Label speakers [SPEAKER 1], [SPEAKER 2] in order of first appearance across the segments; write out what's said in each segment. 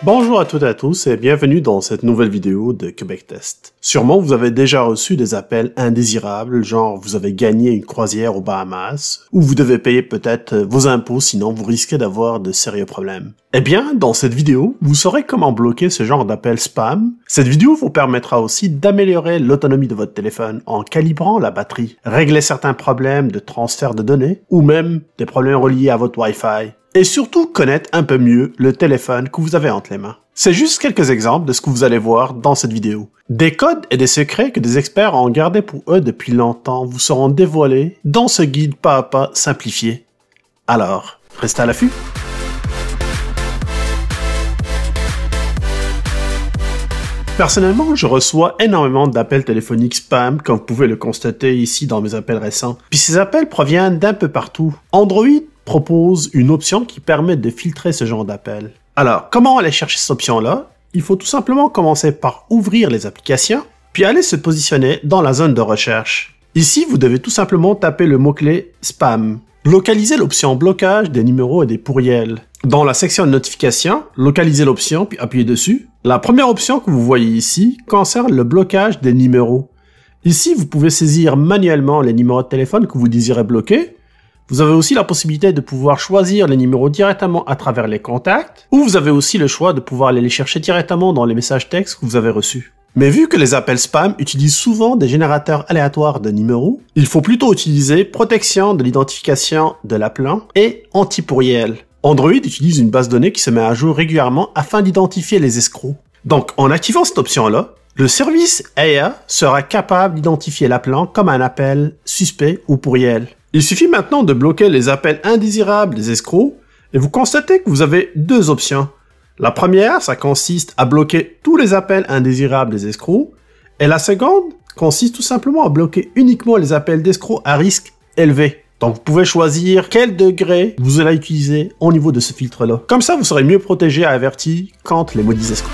[SPEAKER 1] Bonjour à toutes et à tous et bienvenue dans cette nouvelle vidéo de Québec Test. Sûrement vous avez déjà reçu des appels indésirables, genre vous avez gagné une croisière aux Bahamas, ou vous devez payer peut-être vos impôts sinon vous risquez d'avoir de sérieux problèmes. Eh bien, dans cette vidéo, vous saurez comment bloquer ce genre d'appel spam. Cette vidéo vous permettra aussi d'améliorer l'autonomie de votre téléphone en calibrant la batterie, régler certains problèmes de transfert de données, ou même des problèmes reliés à votre Wi-Fi. Et surtout connaître un peu mieux le téléphone que vous avez entre les mains. C'est juste quelques exemples de ce que vous allez voir dans cette vidéo. Des codes et des secrets que des experts ont gardés pour eux depuis longtemps vous seront dévoilés dans ce guide pas à pas simplifié. Alors, restez à l'affût. Personnellement, je reçois énormément d'appels téléphoniques spam, comme vous pouvez le constater ici dans mes appels récents. Puis ces appels proviennent d'un peu partout. Android propose une option qui permet de filtrer ce genre d'appels. Alors, comment aller chercher cette option-là? Il faut tout simplement commencer par ouvrir les applications, puis aller se positionner dans la zone de recherche. Ici, vous devez tout simplement taper le mot-clé « Spam ». Localisez l'option « Blocage des numéros et des pourriels ». Dans la section de notification, localisez l'option puis appuyez dessus. La première option que vous voyez ici concerne le blocage des numéros. Ici, vous pouvez saisir manuellement les numéros de téléphone que vous désirez bloquer. Vous avez aussi la possibilité de pouvoir choisir les numéros directement à travers les contacts, ou vous avez aussi le choix de pouvoir aller les chercher directement dans les messages textes que vous avez reçus. Mais vu que les appels spam utilisent souvent des générateurs aléatoires de numéros, il faut plutôt utiliser protection de l'identification de l'appelant et anti-pourriel. Android utilise une base de données qui se met à jour régulièrement afin d'identifier les escrocs. Donc, en activant cette option-là, le service IA sera capable d'identifier l'appelant comme un appel suspect ou pourriel. Il suffit maintenant de bloquer les appels indésirables des escrocs et vous constatez que vous avez deux options. La première, ça consiste à bloquer tous les appels indésirables des escrocs et la seconde consiste tout simplement à bloquer uniquement les appels d'escrocs à risque élevé. Donc vous pouvez choisir quel degré vous allez utiliser au niveau de ce filtre-là. Comme ça, vous serez mieux protégé et averti contre les maudits escrocs.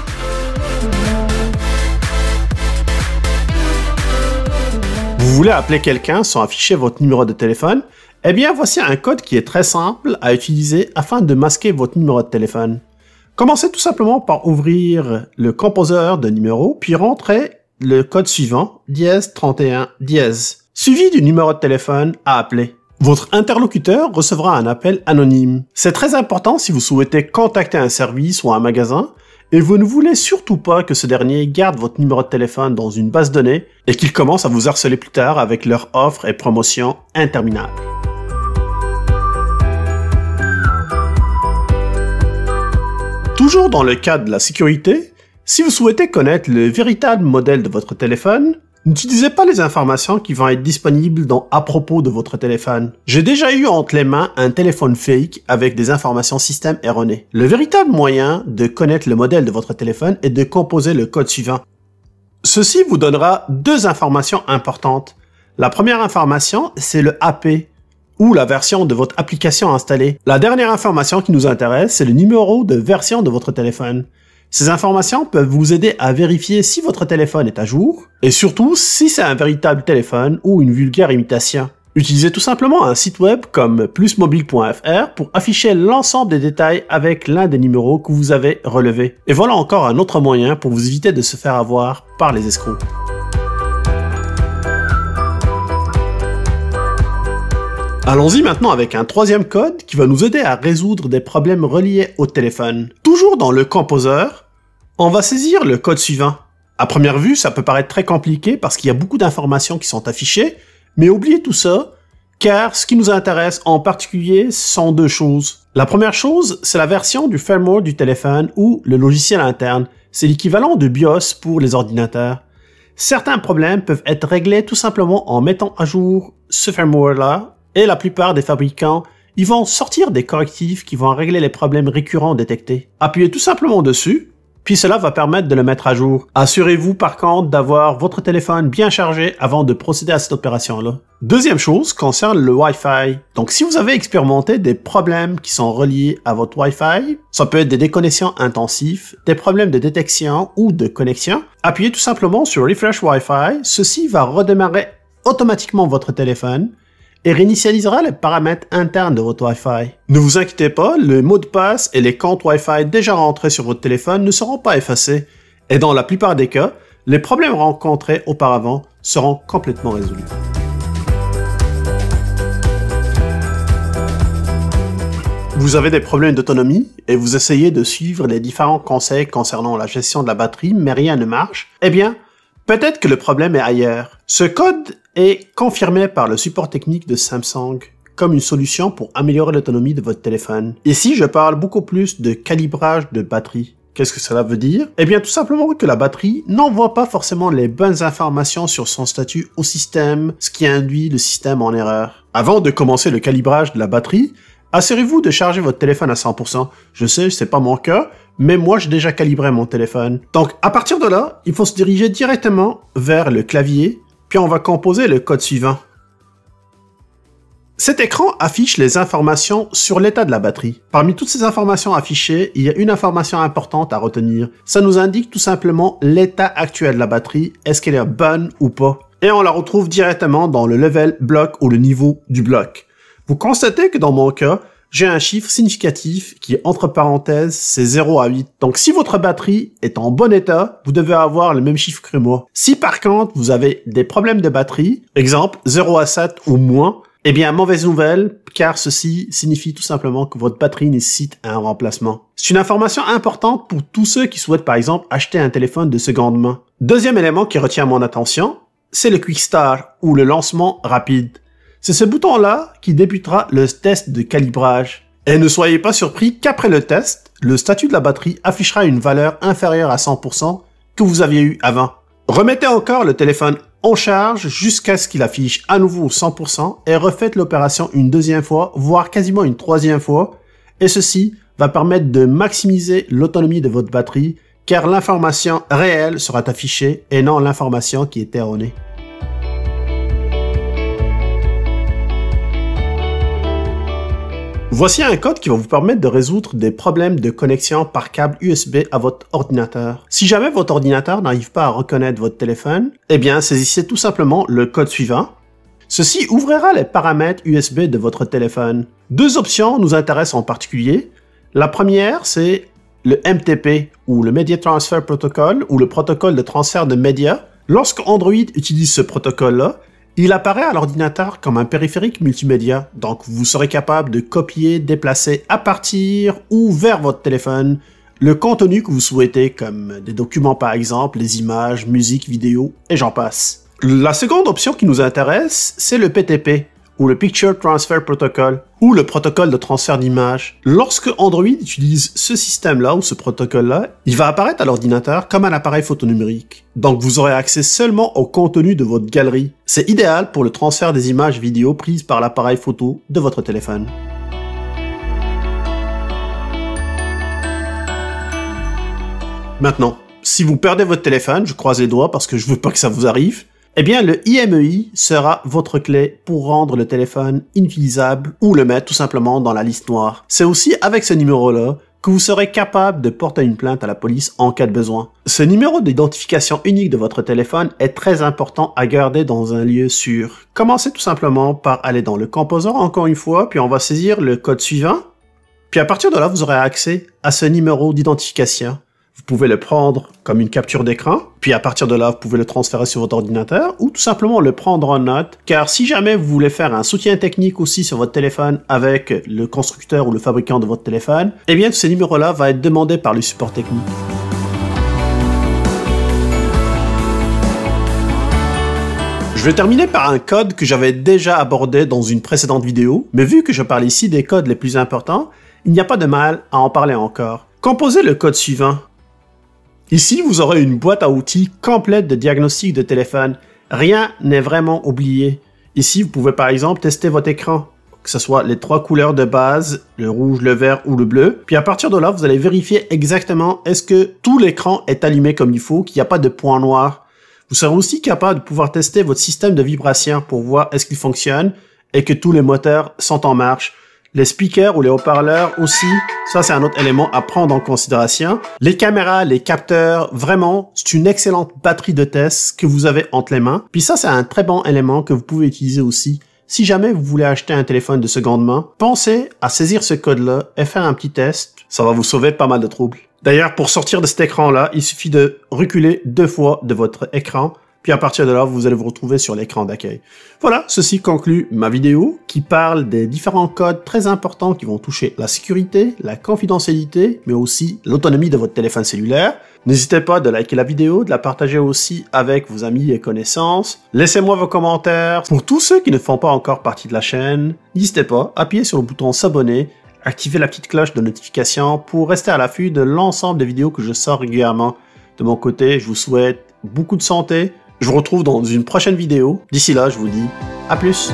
[SPEAKER 1] Vous voulez appeler quelqu'un sans afficher votre numéro de téléphone? Eh bien, voici un code qui est très simple à utiliser afin de masquer votre numéro de téléphone. Commencez tout simplement par ouvrir le composeur de numéros, puis rentrez le code suivant, *31#, suivi du numéro de téléphone à appeler. Votre interlocuteur recevra un appel anonyme. C'est très important si vous souhaitez contacter un service ou un magasin, et vous ne voulez surtout pas que ce dernier garde votre numéro de téléphone dans une base de données et qu'il commence à vous harceler plus tard avec leurs offres et promotions interminables. Toujours dans le cadre de la sécurité, si vous souhaitez connaître le véritable modèle de votre téléphone, n'utilisez pas les informations qui vont être disponibles à propos de votre téléphone. J'ai déjà eu entre les mains un téléphone fake avec des informations système erronées. Le véritable moyen de connaître le modèle de votre téléphone est de composer le code suivant. Ceci vous donnera deux informations importantes. La première information, c'est le AP, ou la version de votre application installée. La dernière information qui nous intéresse, c'est le numéro de version de votre téléphone. Ces informations peuvent vous aider à vérifier si votre téléphone est à jour, et surtout si c'est un véritable téléphone ou une vulgaire imitation. Utilisez tout simplement un site web comme plusmobile.fr pour afficher l'ensemble des détails avec l'un des numéros que vous avez relevés. Et voilà encore un autre moyen pour vous éviter de se faire avoir par les escrocs. Allons-y maintenant avec un troisième code qui va nous aider à résoudre des problèmes reliés au téléphone. Toujours dans le composeur, on va saisir le code suivant. À première vue, ça peut paraître très compliqué parce qu'il y a beaucoup d'informations qui sont affichées, mais oubliez tout ça, car ce qui nous intéresse en particulier sont deux choses. La première chose, c'est la version du firmware du téléphone ou le logiciel interne. C'est l'équivalent de BIOS pour les ordinateurs. Certains problèmes peuvent être réglés tout simplement en mettant à jour ce firmware-là, et la plupart des fabricants, ils vont sortir des correctifs qui vont régler les problèmes récurrents détectés. Appuyez tout simplement dessus, puis cela va permettre de le mettre à jour. Assurez-vous par contre d'avoir votre téléphone bien chargé avant de procéder à cette opération-là. Deuxième chose concerne le Wi-Fi. Donc si vous avez expérimenté des problèmes qui sont reliés à votre Wi-Fi, ça peut être des déconnexions intensives, des problèmes de détection ou de connexion, appuyez tout simplement sur Refresh Wi-Fi. Ceci va redémarrer automatiquement votre téléphone et réinitialisera les paramètres internes de votre Wi-Fi. Ne vous inquiétez pas, le mot de passe et les comptes Wi-Fi déjà rentrés sur votre téléphone ne seront pas effacés, et dans la plupart des cas, les problèmes rencontrés auparavant seront complètement résolus. Vous avez des problèmes d'autonomie et vous essayez de suivre les différents conseils concernant la gestion de la batterie, mais rien ne marche? Eh bien, peut-être que le problème est ailleurs. Ce code est confirmé par le support technique de Samsung comme une solution pour améliorer l'autonomie de votre téléphone. Ici, je parle beaucoup plus de calibrage de batterie. Qu'est-ce que cela veut dire? Eh bien, tout simplement que la batterie n'envoie pas forcément les bonnes informations sur son statut au système, ce qui induit le système en erreur. Avant de commencer le calibrage de la batterie, assurez-vous de charger votre téléphone à 100%. Je sais, c'est pas mon cas, mais moi j'ai déjà calibré mon téléphone. Donc à partir de là, il faut se diriger directement vers le clavier, puis on va composer le code suivant. Cet écran affiche les informations sur l'état de la batterie. Parmi toutes ces informations affichées, il y a une information importante à retenir. Ça nous indique tout simplement l'état actuel de la batterie, est-ce qu'elle est bonne ou pas. Et on la retrouve directement dans le level bloc ou le niveau du bloc. Vous constatez que dans mon cas, j'ai un chiffre significatif qui est entre parenthèses, c'est 0 à 8. Donc si votre batterie est en bon état, vous devez avoir le même chiffre que moi. Si par contre vous avez des problèmes de batterie, exemple 0 à 7 ou moins, eh bien mauvaise nouvelle, car ceci signifie tout simplement que votre batterie nécessite un remplacement. C'est une information importante pour tous ceux qui souhaitent par exemple acheter un téléphone de seconde main. Deuxième élément qui retient mon attention, c'est le Quick Start ou le lancement rapide. C'est ce bouton-là qui débutera le test de calibrage. Et ne soyez pas surpris qu'après le test, le statut de la batterie affichera une valeur inférieure à 100% que vous aviez eu avant. Remettez encore le téléphone en charge jusqu'à ce qu'il affiche à nouveau 100% et refaites l'opération une deuxième fois, voire quasiment une troisième fois. Et ceci va permettre de maximiser l'autonomie de votre batterie car l'information réelle sera affichée et non l'information qui est erronée. Voici un code qui va vous permettre de résoudre des problèmes de connexion par câble USB à votre ordinateur. Si jamais votre ordinateur n'arrive pas à reconnaître votre téléphone, eh bien saisissez tout simplement le code suivant. Ceci ouvrira les paramètres USB de votre téléphone. Deux options nous intéressent en particulier. La première, c'est le MTP ou le Media Transfer Protocol ou le protocole de transfert de médias. Lorsque Android utilise ce protocole-là, il apparaît à l'ordinateur comme un périphérique multimédia, donc vous serez capable de copier, déplacer à partir ou vers votre téléphone le contenu que vous souhaitez, comme des documents par exemple, les images, musique, vidéo, et j'en passe. La seconde option qui nous intéresse, c'est le PTP, ou le Picture Transfer Protocol, ou le protocole de transfert d'images. Lorsque Android utilise ce système-là ou ce protocole-là, il va apparaître à l'ordinateur comme un appareil photo numérique. Donc vous aurez accès seulement au contenu de votre galerie. C'est idéal pour le transfert des images vidéo prises par l'appareil photo de votre téléphone. Maintenant, si vous perdez votre téléphone, je croise les doigts parce que je veux pas que ça vous arrive, eh bien, le IMEI sera votre clé pour rendre le téléphone inutilisable ou le mettre tout simplement dans la liste noire. C'est aussi avec ce numéro-là que vous serez capable de porter une plainte à la police en cas de besoin. Ce numéro d'identification unique de votre téléphone est très important à garder dans un lieu sûr. Commencez tout simplement par aller dans le composant encore une fois, puis on va saisir le code suivant. Puis à partir de là, vous aurez accès à ce numéro d'identification. Vous pouvez le prendre comme une capture d'écran, puis à partir de là, vous pouvez le transférer sur votre ordinateur ou tout simplement le prendre en note, car si jamais vous voulez faire un soutien technique aussi sur votre téléphone avec le constructeur ou le fabricant de votre téléphone, eh bien ce numéro-là va être demandé par le support technique. Je vais terminer par un code que j'avais déjà abordé dans une précédente vidéo, mais vu que je parle ici des codes les plus importants, il n'y a pas de mal à en parler encore. Composez le code suivant. Ici, vous aurez une boîte à outils complète de diagnostic de téléphone. Rien n'est vraiment oublié. Ici, vous pouvez par exemple tester votre écran, que ce soit les trois couleurs de base, le rouge, le vert ou le bleu. Puis à partir de là, vous allez vérifier exactement est-ce que tout l'écran est allumé comme il faut, qu'il n'y a pas de point noir. Vous serez aussi capable de pouvoir tester votre système de vibration pour voir est-ce qu'il fonctionne et que tous les moteurs sont en marche. Les speakers ou les haut-parleurs aussi, ça c'est un autre élément à prendre en considération. Les caméras, les capteurs, vraiment, c'est une excellente batterie de test que vous avez entre les mains. Puis ça c'est un très bon élément que vous pouvez utiliser aussi si jamais vous voulez acheter un téléphone de seconde main, pensez à saisir ce code-là et faire un petit test. Ça va vous sauver pas mal de troubles. D'ailleurs, pour sortir de cet écran-là, il suffit de reculer 2 fois de votre écran. Puis à partir de là, vous allez vous retrouver sur l'écran d'accueil. Voilà, ceci conclut ma vidéo qui parle des différents codes très importants qui vont toucher la sécurité, la confidentialité, mais aussi l'autonomie de votre téléphone cellulaire. N'hésitez pas de liker la vidéo, de la partager aussi avec vos amis et connaissances. Laissez-moi vos commentaires. Pour tous ceux qui ne font pas encore partie de la chaîne, n'hésitez pas, appuyez sur le bouton s'abonner, activez la petite cloche de notification pour rester à l'affût de l'ensemble des vidéos que je sors régulièrement. De mon côté, je vous souhaite beaucoup de santé. Je vous retrouve dans une prochaine vidéo. D'ici là, je vous dis à plus.